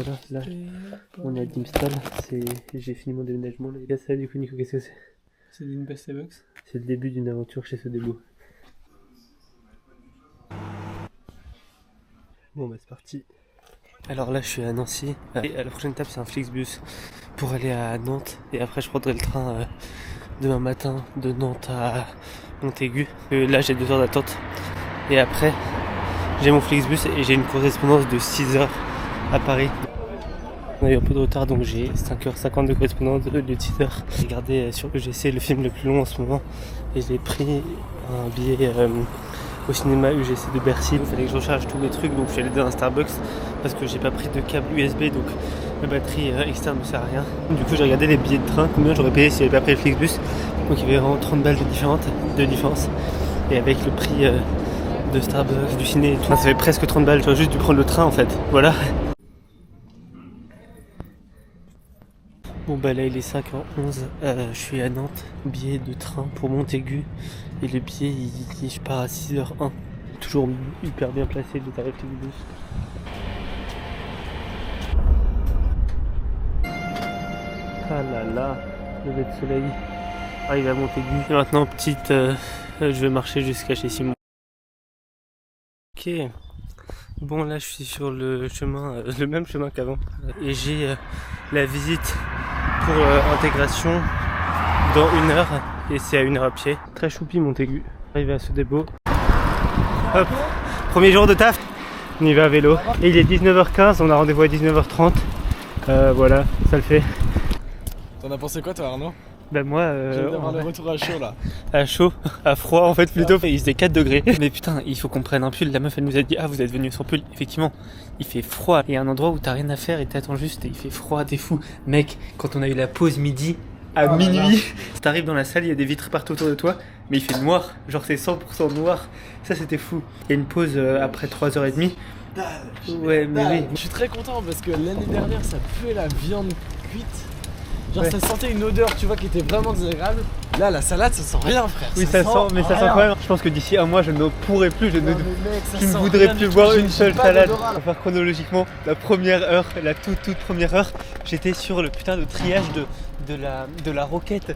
voilà, là on est à Dimstall, j'ai fini mon déménagement. Et là ça du coup Nico, qu'est-ce que c'est? C'est d'une Best Box. C'est le début d'une aventure chez Sodebo. Bon bah c'est parti. Alors là je suis à Nancy, et à la prochaine étape c'est un Flixbus pour aller à Nantes. Et après je prendrai le train demain matin de Nantes à Montaigu. Là j'ai 2 heures d'attente. Et après j'ai mon Flixbus et j'ai une correspondance de 6 heures à Paris. On a eu un peu de retard donc j'ai 5h50 de correspondance au lieu de 6 heures. J'ai regardé sur UGC le film le plus long en ce moment et j'ai pris un billet au cinéma UGC de Bercy. Il fallait que je recharge tous mes trucs donc je suis allé dans un Starbucks parce que j'ai pas pris de câble USB donc ma batterie externe ne sert à rien. Du coup j'ai regardé les billets de train, combien j'aurais payé si j'avais pas pris le Flixbus. Donc il y avait vraiment 30 balles de différence et avec le prix de Starbucks, du ciné et tout, ça fait presque 30 balles, j'aurais juste dû prendre le train en fait, voilà. Bon bah là il est 5h11, je suis à Nantes, billet de train pour Montaigu et le billet je pars à 6h01. Toujours hyper bien placé le tarif du bus. Ah là là, lever de soleil, arrive à Montaigu. Et maintenant je vais marcher jusqu'à chez Simon. Ok, bon là je suis sur le chemin, le même chemin qu'avant et j'ai la visite pour intégration dans 1 heure et c'est à 1 heure à pied. Très choupi Montaigu. Arrivé à Sodebo. Hop, premier jour de taf. On y va à vélo. Et il est 19h15, on a rendez-vous à 19h30. Voilà, ça le fait. T'en as pensé quoi toi Arnaud? Ben moi j'ai envie d'avoir le retour à chaud là. À chaud, à froid en fait plutôt, il faisait 4 degrés. Mais putain, il faut qu'on prenne un pull. La meuf elle nous a dit ah vous êtes venu sans pull. Effectivement, il fait froid. Il y a un endroit où t'as rien à faire et t'attends juste et il fait froid, t'es fou. Mec, quand on a eu la pause midi à minuit, t'arrives dans la salle, il y a des vitres partout autour de toi, mais il fait noir, genre c'est 100% noir. Ça c'était fou. Il y a une pause après 3h30. Ouais mais oui. Je suis très content parce que l'année dernière ça puait la viande cuite. Genre ça sentait une odeur tu vois qui était vraiment désagréable. Là la salade ça sent rien frère. Oui ça sent mais ça sent quand même. Je pense que d'ici un mois je ne pourrai plus, je ne voudrais plus voir une seule salade. On va faire chronologiquement la première heure, la toute première heure. J'étais sur le putain de triage de la roquette.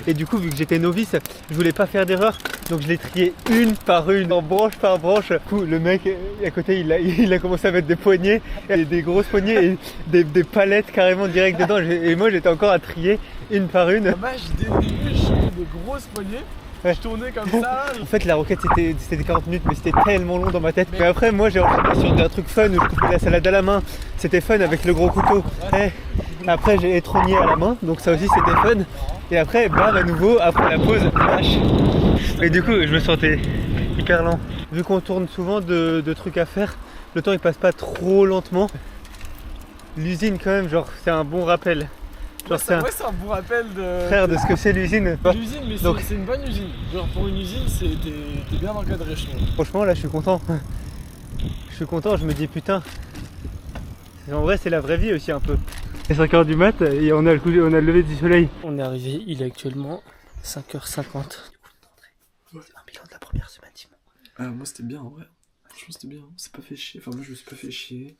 Et du coup vu que j'étais novice, je voulais pas faire d'erreur. Donc je l'ai trié une par une, en branche par branche. Du coup le mec à côté il a commencé à mettre des poignées, des grosses poignées et des palettes carrément direct dedans. Et moi j'étais encore à trier une par une. Dommage, dès le début j'ai des grosses poignées. Ouais. Je tournais comme ça. En fait la roquette c'était 40 minutes mais c'était tellement long dans ma tête. Mais après moi j'ai enchaîné sur un truc fun où je coupais la salade à la main. C'était fun avec le gros couteau. Après j'ai étrogné à la main donc ça aussi c'était fun. Et après bam à nouveau après la pause lâche. Et du coup je me sentais hyper lent. Vu qu'on tourne souvent de trucs à faire, le temps il passe pas trop lentement. L'usine quand même genre c'est un bon rappel. Genre c'est un bon rappel de... Frère de ce que c'est l'usine. L'usine mais c'est une bonne usine. Genre pour une usine t'es bien encadré je trouve. Franchement là je suis content. Je suis content, je me dis putain. En vrai c'est la vraie vie aussi un peu. C'est 5h du mat et on a le lever du soleil. On est arrivé, il est actuellement 5h50. C'est un bilan de la première semaine Simon. Moi c'était bien en vrai. Franchement c'était bien, c'est pas fait chier. Enfin moi je me suis pas fait chier.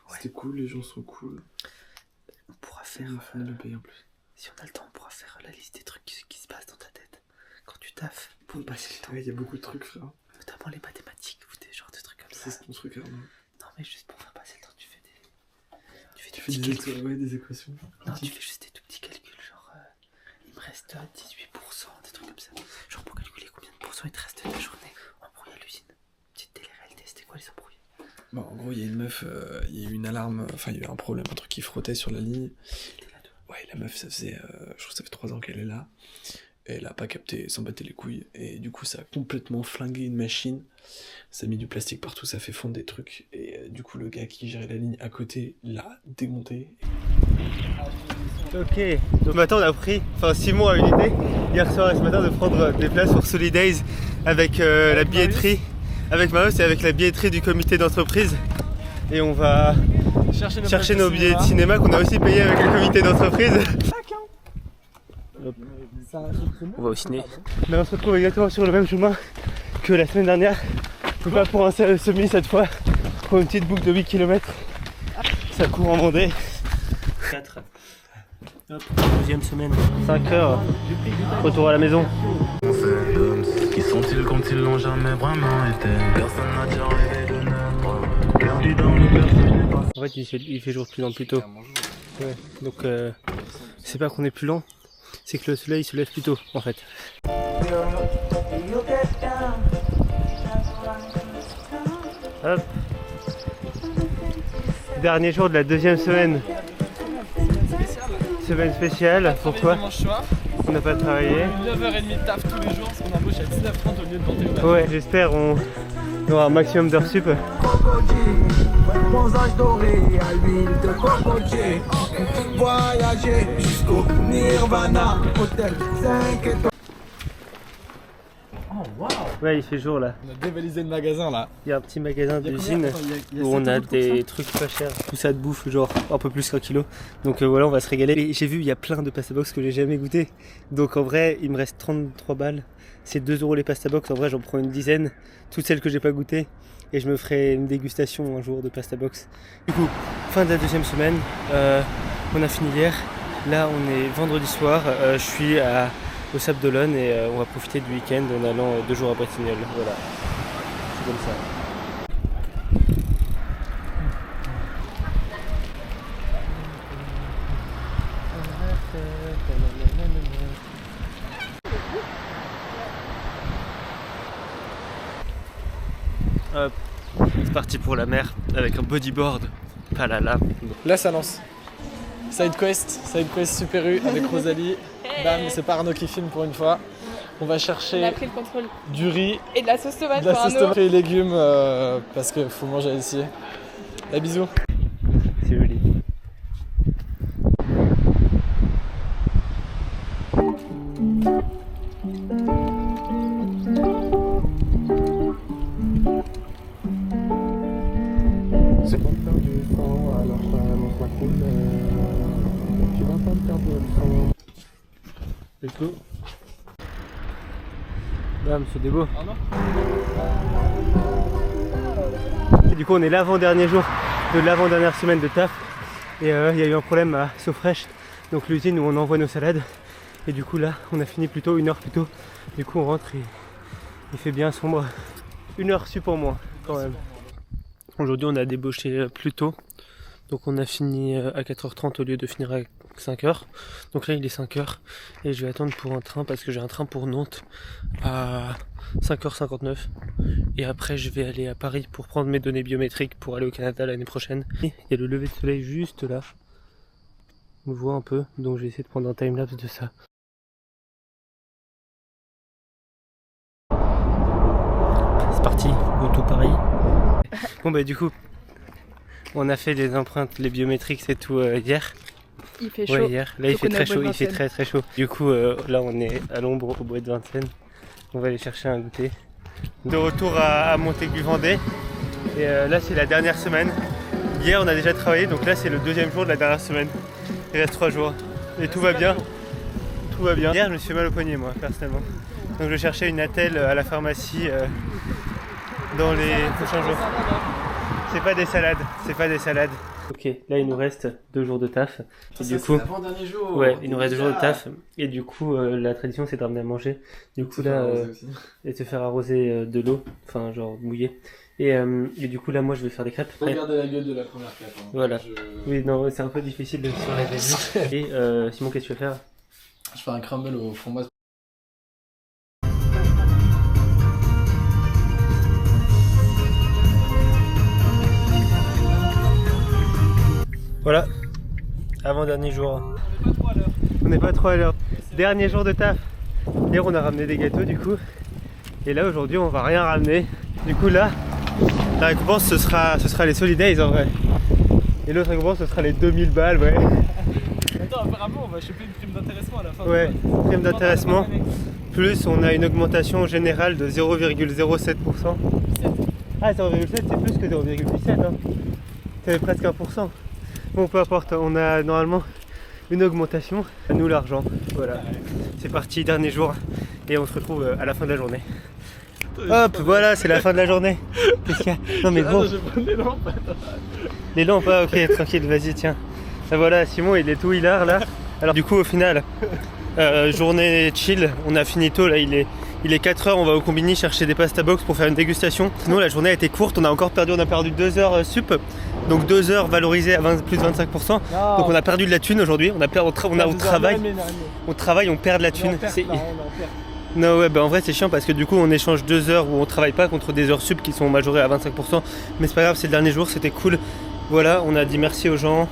Ouais. C'était cool, les gens sont cool. On pourra faire... le payer en plus. Si on a le temps, on pourra faire la liste des trucs qui se passent dans ta tête. Quand tu taffes, pour passer le temps. Ouais, il y a beaucoup de trucs frère. Notamment les mathématiques ou des genres de trucs comme ça. C'est ton truc Arnaud. Non mais juste pour faire passer le temps, tu fais des équations. Non, tu fais juste des tout petits calculs, genre il me reste 18%, des trucs comme ça. Genre pour calculer combien de pourcents il te reste de la journée. Embrouille à l'usine. Petite télé-réalité, c'était quoi les embrouilles? Bon, en gros, il y a une meuf, il y a eu une alarme, enfin, il y a eu un problème, un truc qui frottait sur la ligne. Ouais, la meuf, ça faisait, je crois que ça fait 3 ans qu'elle est là. Et elle a pas capté, s'en battait les couilles. Et du coup, ça a complètement flingué une machine. Ça a mis du plastique partout, ça fait fondre des trucs. Et du coup, le gars qui gérait la ligne à côté l'a démonté. Ok, donc matin on a pris, enfin Simon a une idée, hier soir et ce matin de prendre des places pour Solidays avec la billetterie, avec Marius et avec la billetterie du comité d'entreprise. Et on va chercher nos billets de cinéma qu'on a aussi payés avec le comité d'entreprise. On va au ciné. Mais on se retrouve exactement sur le même chemin que la semaine dernière. Pas pour un semi cette fois, pour une petite boucle de 8 km. Ça court en Vendée. 4. Hop, deuxième semaine. 5 heures. Retour à la maison. Qui sont-ils quand ils n'ont jamais vraiment été? Personne n'a déjà rêvé de naître. Perdu dans le berceau. En fait, il fait jour de plus en plus tôt. Ouais, donc c'est pas qu'on est plus lent, c'est que le soleil se lève plus tôt en fait. Hop. Dernier jour de la deuxième semaine. Semaine spéciale, pourquoi? On n'a pas travaillé. 9h30 de taf tous les jours parce qu'on embauche à 19h30 au lieu de 21h. Ouais, j'espère on aura un maximum d'heures sup. Bons anges dorés à l'huile de cocotier. Voyager jusqu'au Nirvana. Hôtel 5 étoiles. Oh waouh! Ouais, il fait jour là. On a dévalisé le magasin là. Il y a un petit magasin d'usine il y a où on a 7 € pour des ça. trucs pas chers. Tout ça de bouffe, genre un peu plus qu'un kilo. Donc voilà, on va se régaler. Et j'ai vu, il y a plein de pasta box que j'ai jamais goûté. Donc en vrai, il me reste 33 balles. C'est 2 € les pasta box. En vrai, j'en prends une dizaine. Toutes celles que j'ai pas goûtées. Et je me ferai une dégustation un jour de pasta box. Du coup, fin de la deuxième semaine. On a fini hier. Là, on est vendredi soir. Je suis au Sable d'Olonne et on va profiter du week-end en allant 2 jours à Bretignolles. Voilà. C'est comme ça. Hop, c'est parti pour la mer avec un bodyboard. Pas la lame. Là ça lance. Side quest Super U avec Rosalie. Bam, c'est pas Arnaud qui filme pour une fois. On va On a chercher pris le contrôle. du riz, Et de la sauce tomate de la pour sauce Arnaud. tomate et légumes parce qu'il faut manger ici. Et bisous. C'est joli. C'est pour faire du sang, alors ça annonce ma couleur. Tu vas pas me perdre le sang. Let's go. Bam, c'est des beaux. Et du coup, on est l'avant-dernier jour de l'avant-dernière semaine de taf. Et il y a eu un problème à SoFresh, donc l'usine où on envoie nos salades. Et du coup, là, on a fini plus tôt, 1 heure plus tôt. Du coup, on rentre et il fait bien sombre. 1 heure sup pour moi, quand même. Aujourd'hui, on a débauché plus tôt. Donc, on a fini à 4h30 au lieu de finir à 5h. Donc là, il est 5h. Et je vais attendre pour un train parce que j'ai un train pour Nantes à 5h59. Et après, je vais aller à Paris pour prendre mes données biométriques pour aller au Canada l'année prochaine. Il y a le lever de soleil juste là. On le voit un peu. Donc, je vais essayer de prendre un timelapse de ça. C'est parti, go to Paris. Bon bah du coup, on a fait les empreintes, les biométriques et tout hier. Il fait chaud. Ouais, hier. Là il Donc fait on est très au bois chaud, de il fait Vincennes. très chaud. Du coup là on est à l'ombre au bois de Vincennes. On va aller chercher un goûter. De retour à Montaigu-Vendée. Et là c'est la dernière semaine. Hier on a déjà travaillé, donc là c'est le deuxième jour de la dernière semaine. Il reste 3 jours. Et tout va bien. Tout va bien. Hier je me suis fait mal au poignet moi personnellement. Donc je cherchais une attelle à la pharmacie dans les prochains jours. C'est pas des salades, c'est pas des salades. Ok, là il nous reste 2 jours de taf. Et du coup, l'avant-dernier jour. ouais, il nous reste 2 jours de taf. Et du coup, la tradition c'est de ramener à manger. Du coup là, et te faire arroser de l'eau, enfin genre mouillé. Et du coup là, moi je vais faire des crêpes. Regardez la gueule de la première crêpe. Hein. Voilà. Je... Oui, non, c'est un peu difficile de sur les débuts. Et Simon, qu'est-ce que tu veux faire? Je fais un crumble au framboise. Voilà, avant-dernier jour. On n'est pas trop à l'heure. Dernier jour de taf. Hier on a ramené des gâteaux du coup. Et là aujourd'hui on va rien ramener. Du coup là, la récompense ce sera les Solidays en vrai. Et l'autre récompense ce sera les 2000 balles, ouais. Attends, apparemment on va choper une prime d'intéressement à la fin. Ouais, prime d'intéressement. Plus on a une augmentation générale de 0,07%. Ah 0,7 c'est plus que 0,17 hein. C'est presque 1%. Bon peu importe, on a normalement une augmentation. À nous l'argent. Voilà. C'est parti, dernier jour. Et on se retrouve à la fin de la journée. Hop, voilà, c'est la fin de la journée. Qu'est-ce qu'il y a? Non mais bon. Je prends des lampes. Les lampes, ah, ok, tranquille, vas-y, tiens. Et voilà, Simon, il est tout hilar là. Alors du coup, au final, journée chill, on a fini tôt, là, il est 4h, on va au Combini chercher des pasta box pour faire une dégustation. Sinon, la journée a été courte, on a perdu 2 heures sup. Donc 2 heures valorisées à plus de 25%. Donc on a perdu de la thune aujourd'hui, on travaille, on perd de la thune. Non, ouais, bah en vrai c'est chiant parce que du coup on échange 2 heures où on travaille pas contre des heures sup qui sont majorées à 25%. Mais c'est pas grave, c'est le dernier jour, c'était cool. Voilà, on a dit merci aux gens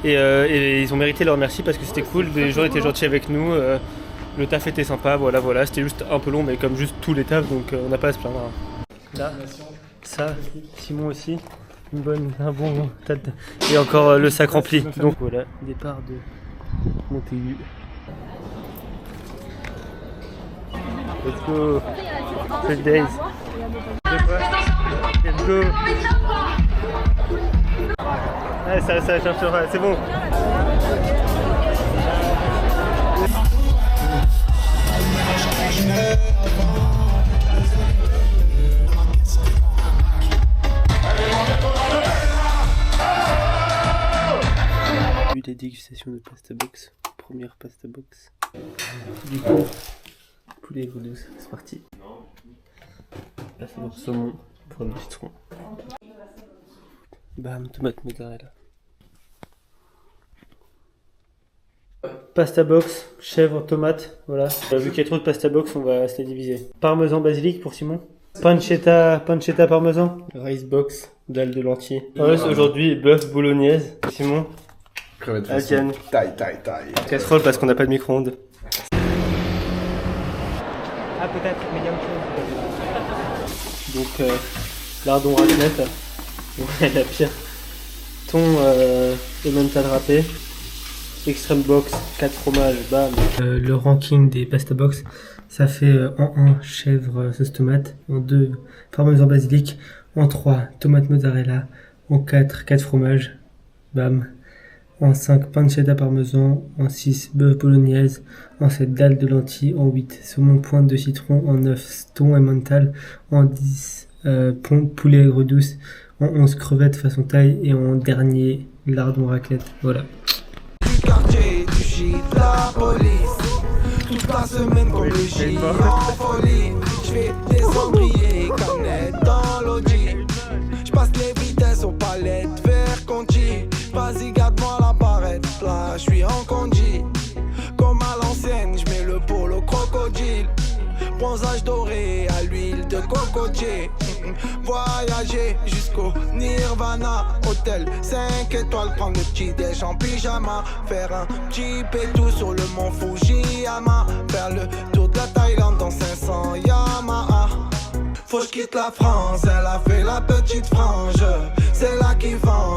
et ils ont mérité leur merci parce que c'était cool. Les gens étaient gentils avec nous, le taf était sympa, voilà, c'était juste un peu long mais comme juste tous les tafs, donc on n'a pas à se plaindre. Là, ça, Simon aussi, un bon tas de... Et encore le sac rempli. Donc voilà, départ de Montaigu. Let's go. 7 days. Let's go. Ah, ça cherchera, c'est bon. Vu la dégustation de pasta box, première pasta box. Du coup, poulet gros douce, c'est parti. Là c'est bon, saumon, pomme de citron. Bam, tomate mozzarella. Pasta box, chèvre, tomate, voilà. Vu qu'il y a trop de pasta box, on va se les diviser. Parmesan basilic pour Simon. Pancetta parmesan. Rice box, dalle de lentilles. Aujourd'hui, bœuf bolognaise. Simon. Crevette Asian. Taille. Casserole parce qu'on n'a pas de micro-ondes. Ah, peut-être, medium chaud. Donc, lardon raclette. Ouais, la pire. Thon emmental râpé. Extreme box, 4 fromages, bam. Le ranking des pasta box, ça fait en 1 chèvre sauce tomate, en 2 parmesan basilic, en 3 tomate mozzarella, en 4 fromages, bam. En 5 pancetta parmesan, en 6 bœuf bolognaise, en 7 dalle de lentilles, en 8 saumon pointe de citron, en 9 thon emmental, en 10 poulet aigre douce, en 11 crevettes façon taille et en dernier lardon raclette, voilà. Quartier du shit, la police. Toute la semaine comme le J en folie. J'fais des cendriers, canettes dans l'audi. J'passe les vitesses aux palettes, vers Conti. Vas-y garde-moi la barrette, là j'suis en condi. Comme à l'ancienne, j'mets le polo crocodile. Bronzage doré à l'huile de cocotier. Voyager jusqu'au Nirvana. Hôtel 5 étoiles, prendre le petit déj en pyjama. Faire un petit pétou sur le mont Fujiyama. Faire le tour de la Thaïlande dans 500 Yamaha. Faut que j'quitte la France, elle a fait la petite frange. C'est là qui vend